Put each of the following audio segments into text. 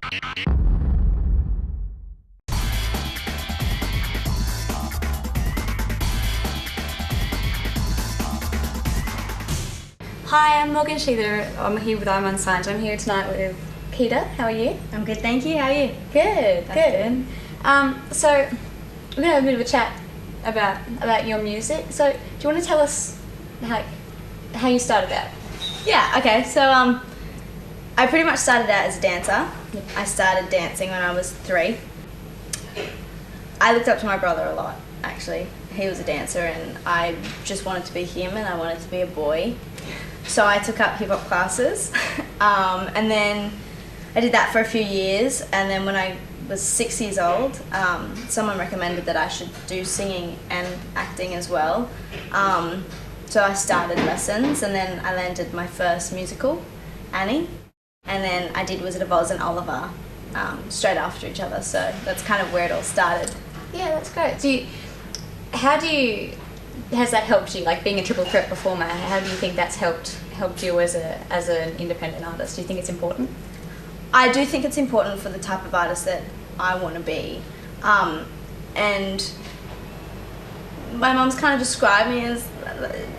Hi, I'm Keeda. I'm here with I'mUnsigned. I'm here tonight with Keeda. How are you? I'm good, thank you. How are you? Good, good. So we're gonna have a bit of a chat about your music. So do you want to tell us how you started out? Yeah. Okay. So I pretty much started out as a dancer. Yep. I started dancing when I was 3. I looked up to my brother a lot. Actually, he was a dancer, and I just wanted to be him, and I wanted to be a boy. So I took up hip hop classes, and then I did that for a few years, and then when I was 6 years old, someone recommended that I should do singing and acting as well. So I started lessons, and then I landed my first musical, Annie, and then I did Wizard of Oz and Oliver straight after each other, so that's kind of where it all started. Yeah, that's great. Has that helped you, like being a triple threat performer? How do you think that's helped you as an independent artist? Do you think it's important? I do think it's important for the type of artist that I want to be, and my mum's kind of described me as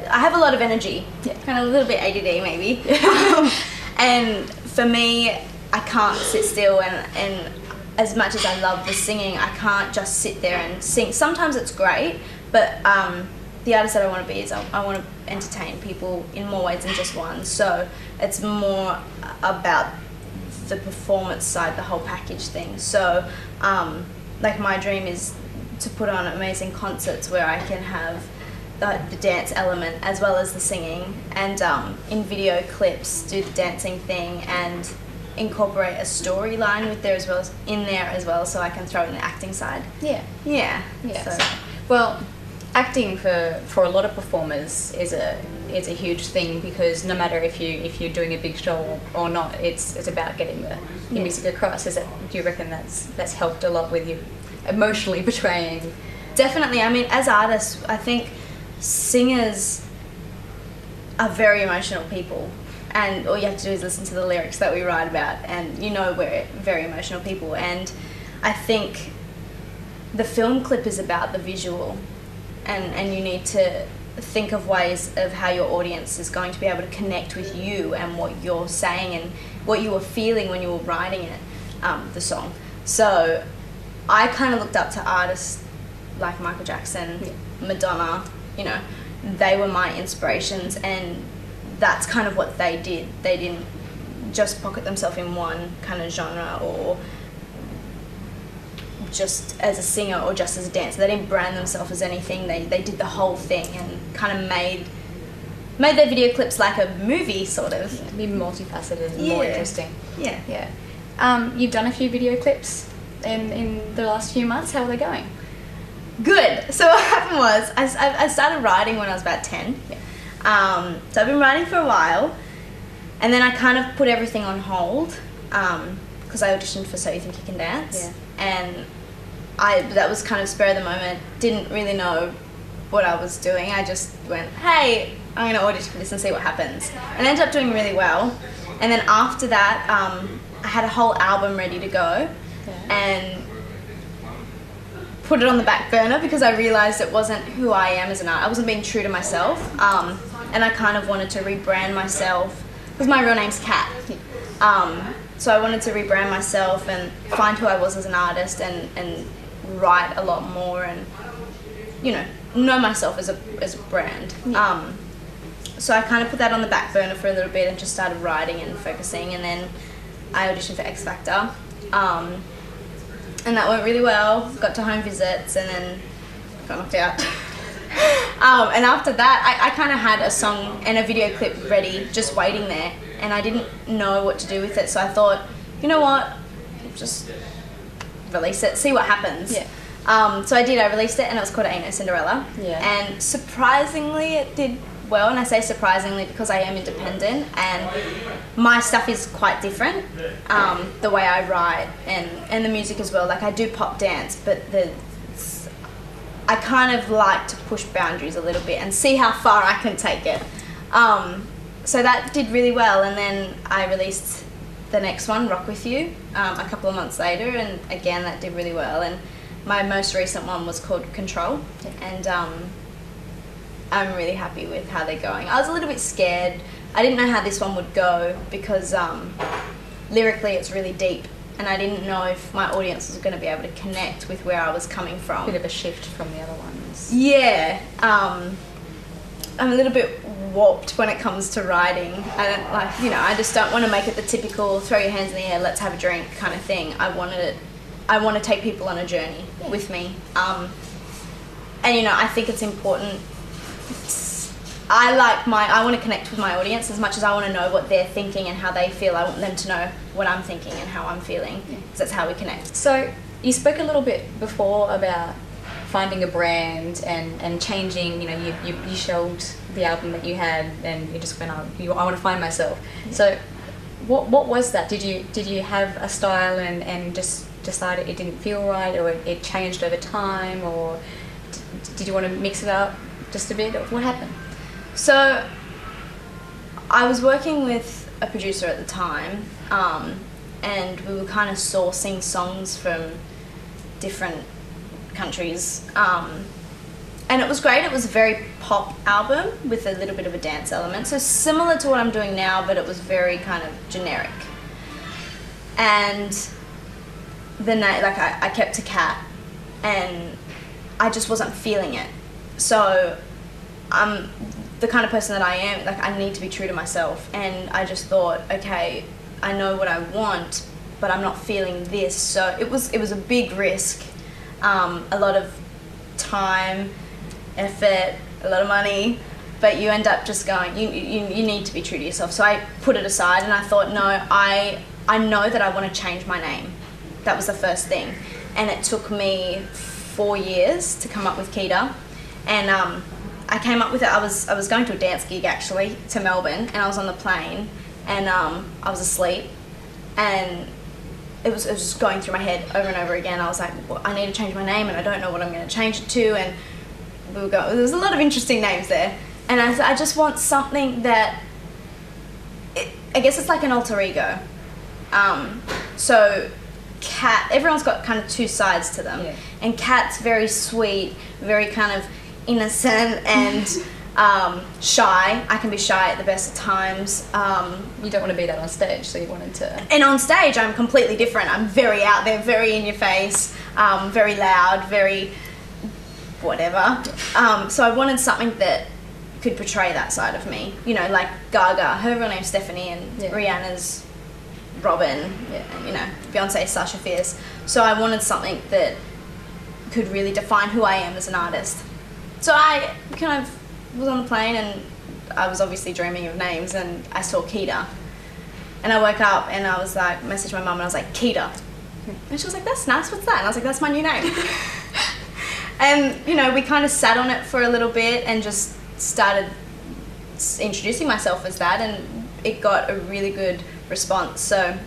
I have a lot of energy, kind of a little bit ADD maybe, and for me, I can't sit still, and as much as I love the singing, I can't just sit there and sing. Sometimes it's great, but the artist that I want to be is I want to entertain people in more ways than just one. So it's more about the performance side, the whole package thing. So like my dream is to put on amazing concerts where I can have the dance element as well as the singing, and in video clips do the dancing thing and incorporate a storyline with there as well, so I can throw in the acting side. Yeah. So. Well, acting for a lot of performers is a huge thing, because no matter if you're doing a big show or not, it's about getting the music across. Do you reckon that's helped a lot with you emotionally portraying? Definitely. I mean, as artists, I think singers are very emotional people, and all you have to do is listen to the lyrics that we write about, and we're very emotional people. And I think the film clip is about the visual, and you need to think of ways of how your audience is going to be able to connect with you and what you're saying and what you were feeling when you were writing it, the song. So I kind of looked up to artists like Michael Jackson, Madonna, they were my inspirations, and that's kind of what they did. They didn't just pocket themselves in one kind of genre, or just as a singer or just as a dancer. They didn't brand themselves as anything. They did the whole thing and kind of made their video clips like a movie, sort of. Be multifaceted and more interesting. Yeah. You've done a few video clips in the last few months. How are they going? Good. So what happened was I started writing when I was about 10. So I've been writing for a while, and then I kind of put everything on hold because I auditioned for So You Think You Can Dance, and that was kind of spur of the moment. Didn't really know what I was doing. I just went, hey, I'm going to audition for this and see what happens, and I ended up doing really well. And then after that, I had a whole album ready to go, and put it on the back burner because I realised it wasn't who I am as an artist. I wasn't being true to myself, and I kind of wanted to rebrand myself, because my real name's Kat. So I wanted to rebrand myself and find who I was as an artist, and write a lot more, and know myself as a brand. So I kind of put that on the back burner for a little bit and just started writing and focusing, and then I auditioned for X Factor. And that went really well. Got to home visits, and then got knocked out. And after that, I kind of had a song and a video clip ready, just waiting there, and I didn't know what to do with it. So I thought, you know what, just release it, see what happens. So I did. I released it, and it was called Ain't No Cinderella. And surprisingly, it did well, and I say surprisingly because I am independent and my stuff is quite different, the way I write and the music as well. Like, I do pop dance, but I kind of like to push boundaries a little bit and see how far I can take it. So that did really well, and then I released the next one, Rock With You, a couple of months later, and again that did really well. And my most recent one was called Control, and I'm really happy with how they're going. I was a little bit scared. I didn't know how this one would go because lyrically it's really deep, and I didn't know if my audience was going to be able to connect with where I was coming from. Bit of a shift from the other ones. Yeah. I'm a little bit warped when it comes to writing. I don't I just don't want to make it the typical throw your hands in the air, let's have a drink kind of thing. I want to take people on a journey with me. And I think it's important. I want to connect with my audience as much as I want to know what they're thinking and how they feel. I want them to know what I'm thinking and how I'm feeling, because that's how we connect. So you spoke a little bit before about finding a brand and changing. You shelved the album that you had and you just went, I want to find myself. So what was that? Did you have a style and just decided it didn't feel right, or it changed over time, or did you want to mix it up just a bit? What happened? So I was working with a producer at the time, and we were kind of sourcing songs from different countries, and it was great. It was a very pop album with a little bit of a dance element, so similar to what I'm doing now, but it was very kind of generic. And then I kept to Cat, and I just wasn't feeling it. So I'm the kind of person that I am, I need to be true to myself, and I just thought, okay, I know what I want, but I'm not feeling this. So it was a big risk, a lot of time, effort, a lot of money, but you end up just going, you need to be true to yourself. So I put it aside and I thought, no, I know that I want to change my name. That was the first thing, and it took me 4 years to come up with Keeda. And I came up with it. I was going to a dance gig actually to Melbourne, and I was on the plane, and I was asleep, and it was just going through my head over and over again. I was like, well, I need to change my name, and I don't know what I'm going to change it to. And there was a lot of interesting names there, and I just want something that I guess it's like an alter ego. So Cat, everyone's got kind of two sides to them, and Cat's very sweet, very kind of innocent and shy. I can be shy at the best of times. You don't want to be that on stage, so you wanted to... And on stage, I'm completely different. I'm very out there, very in your face, very loud, very whatever. So I wanted something that could portray that side of me. Like Gaga, her real name's Stephanie, and Rihanna's Robin, and Beyonce's Sasha Fierce. So I wanted something that could really define who I am as an artist. So I kind of was on the plane, and I was obviously dreaming of names, and I saw Keeda. And I woke up and I was like, messaged my mum, and I was like, Keeda. And she was like, that's nice, what's that? And I was like, that's my new name. And, we kind of sat on it for a little bit and just started introducing myself as that, and it got a really good response. So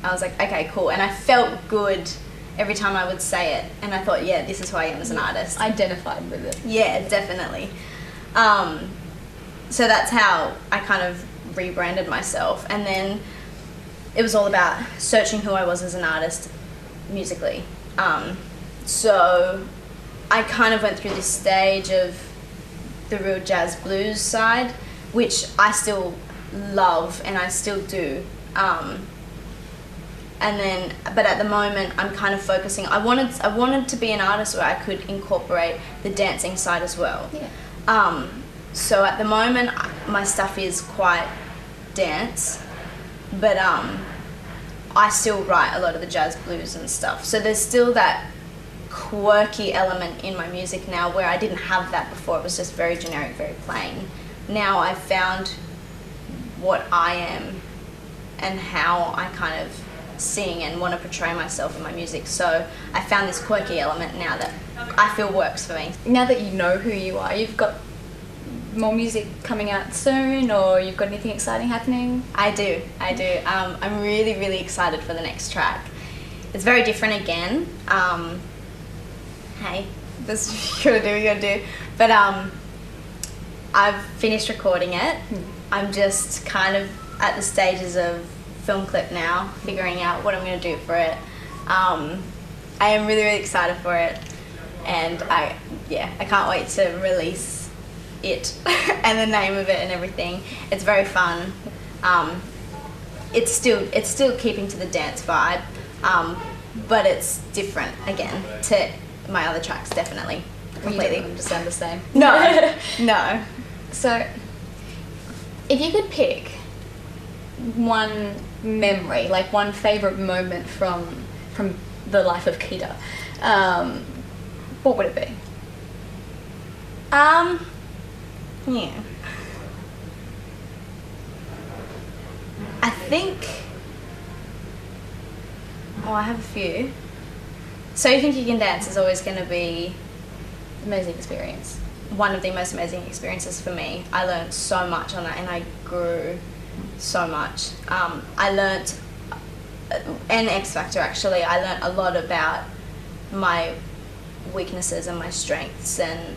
I was like, okay, cool. And I felt good every time I would say it, and I thought, this is who I am as an artist. Identified with it. Yeah, definitely. So that's how I kind of rebranded myself, and then it was all about searching who I was as an artist musically. So I kind of went through this stage of the real jazz blues side, which I still love and I still do. But at the moment, I'm kind of focusing. I wanted to be an artist where I could incorporate the dancing side as well. Yeah. So at the moment, my stuff is quite dance, but I still write a lot of the jazz blues and stuff. So there's still that quirky element in my music now, where I didn't have that before. It was just very generic, very plain. Now I've found what I am and how I kind of sing and want to portray myself in my music. So I found this quirky element now that I feel works for me. Now that you know who you are, you've got more music coming out soon, or you've got anything exciting happening? I do. I'm really, really excited for the next track. It's very different again. Hey, this you gotta do. But I've finished recording it. I'm just kind of at the stages of film clip now, figuring out what I'm going to do for it. I am really, really excited for it, and I can't wait to release it and the name of it and everything. It's very fun. It's still keeping to the dance vibe, but it's different again to my other tracks, definitely. Completely. You don't sound the same. No, no. So, if you could pick one memory, like one favourite moment from the life of Keeda, what would it be? Yeah. I think. Oh, I have a few. So You Think You Can Dance is always going to be Amazing experience. one of the most amazing experiences for me. I learned so much on that, and I grew so much. I learned, and X Factor actually, I learned a lot about my weaknesses and my strengths, and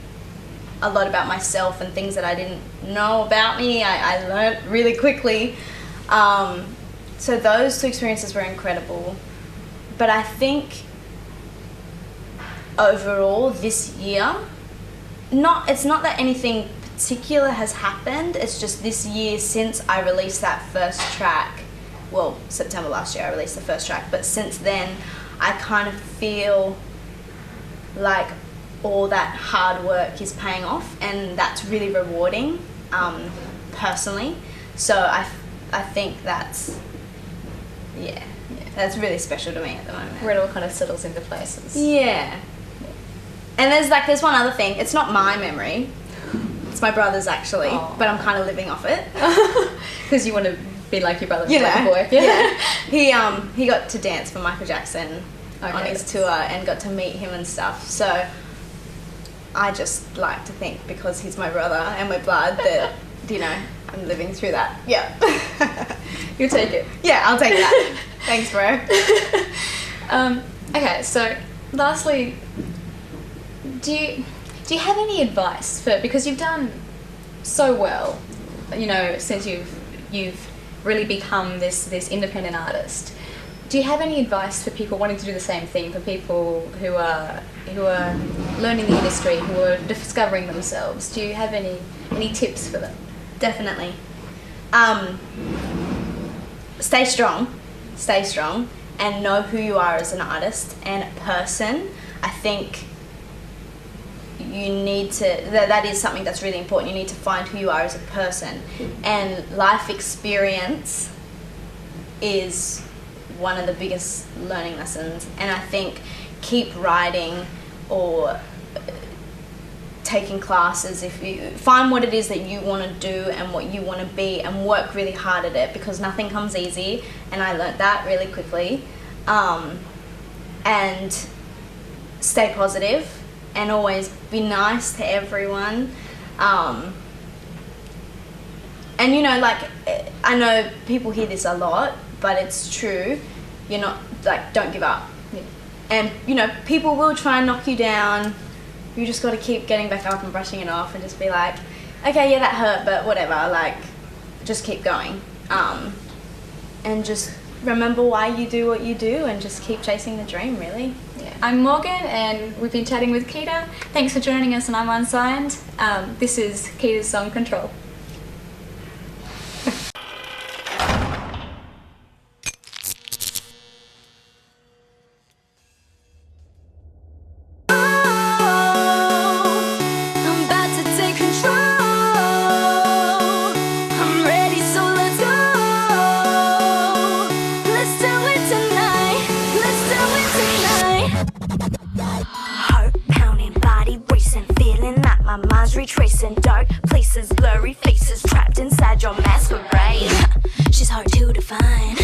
a lot about myself and things that I didn't know about me. I learned really quickly. So those two experiences were incredible. But I think overall this year, it's not that anything particular has happened, it's just this year since I released that first track, well, September last year I released the first track, but since then I kind of feel like all that hard work is paying off, and that's really rewarding, personally. So I think that's really special to me at the moment. Where it all kind of settles into places. Yeah. And there's one other thing. It's not my memory. It's my brother's actually, but I'm kind of living off it. Because you want to be like your brother, You like know, a boy. Yeah. He got to dance for Michael Jackson on his tour and got to meet him and stuff. So I just like to think, because he's my brother and we're blood, that, you know, I'm living through that. Yeah. You'll take it. Yeah, I'll take that. Thanks, bro. Okay, so lastly, do you have any advice for, because you've done so well, you know, since you've really become this independent artist, do you have any advice for people wanting to do the same thing, for people who are learning the industry, who are discovering themselves? Do you have any tips for them? Definitely. Stay strong, and know who you are as an artist and a person. I think you need to, that is something that's really important. You need to find who you are as a person, and life experience is one of the biggest learning lessons. And I think keep writing or taking classes, if you find what it is that you want to do and what you want to be, and work really hard at it, because nothing comes easy, and I learnt that really quickly. And stay positive and always be nice to everyone. And you know, like, I know people hear this a lot, but it's true. You're not, like, don't give up. Yeah. And you know, people will try and knock you down. You just got to keep getting back up and brushing it off, and just be like, okay, yeah, that hurt, but whatever, like, just keep going. And just remember why you do what you do, and just keep chasing the dream, really. Yeah. I'm Morgan, and we've been chatting with Keeda. Thanks for joining us on I'm Unsigned. This is Keeda's song Control. Retracing dark places, blurry faces, trapped inside your masquerade. She's hard to define.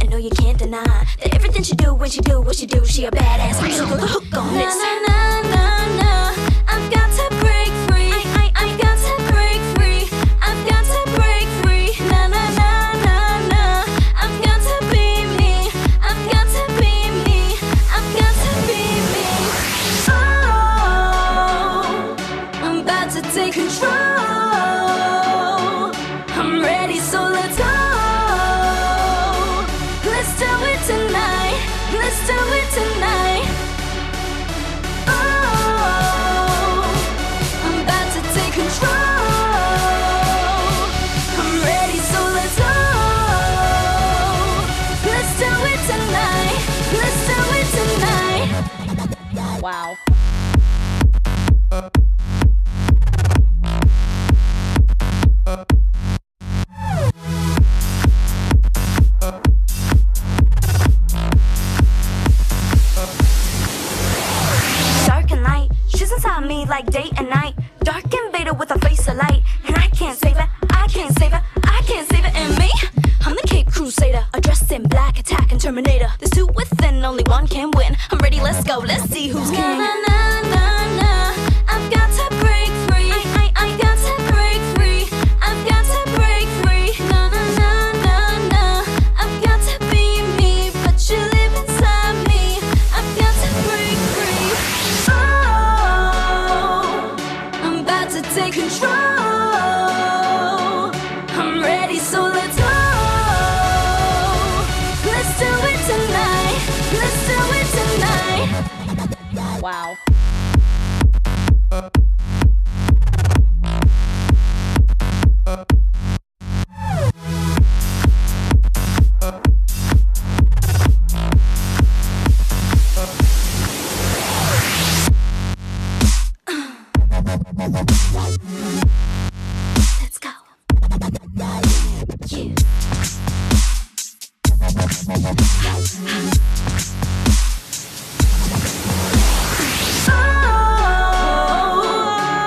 I know you can't deny that everything she do, when she do what she do, she a badass. So put the hook on this. I've got to break free. I've got to break free. I've got to break free. I've got to be me. I've got to be me. I've got to be me. To take control, I'm ready, so let's go. it tonight. Oh, I'm about to take control. I'm ready, so let's go. Let's do it tonight. Let's do it tonight. Wow. Dark and light, she's inside me like day and night. Dark and beta with a face of light. And I can't save it, I can't save it, I can't save it. And me, I'm the Cape Crusader, dressed in black, attack and Terminator. There's two within, only one can win. I'm ready, let's go, let's see who's king. Na na na na na, I've got to break free. I got to break free. I've got to break free. Na na na na na, I've got to be me, but you live inside me. I've got to break free. Oh, I'm about to take control. I'm ready, so let's go. Let's do it tonight. Let's do it tonight. Wow. Let's go. Yeah.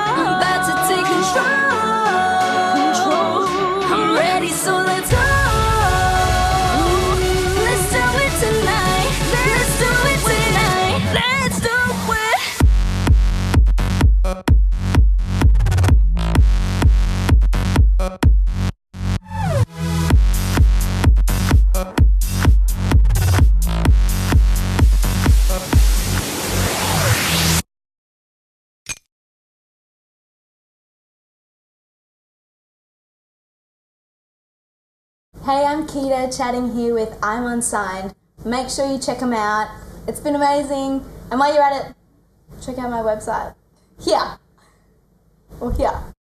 I'm about to take control. I'm ready, so let's go. Let's do it tonight. Let's do it tonight. Let's do it. Hey, I'm Keeda, chatting here with I'mUnsigned. Make sure you check them out. It's been amazing. And while you're at it, check out my website. Here. Or here.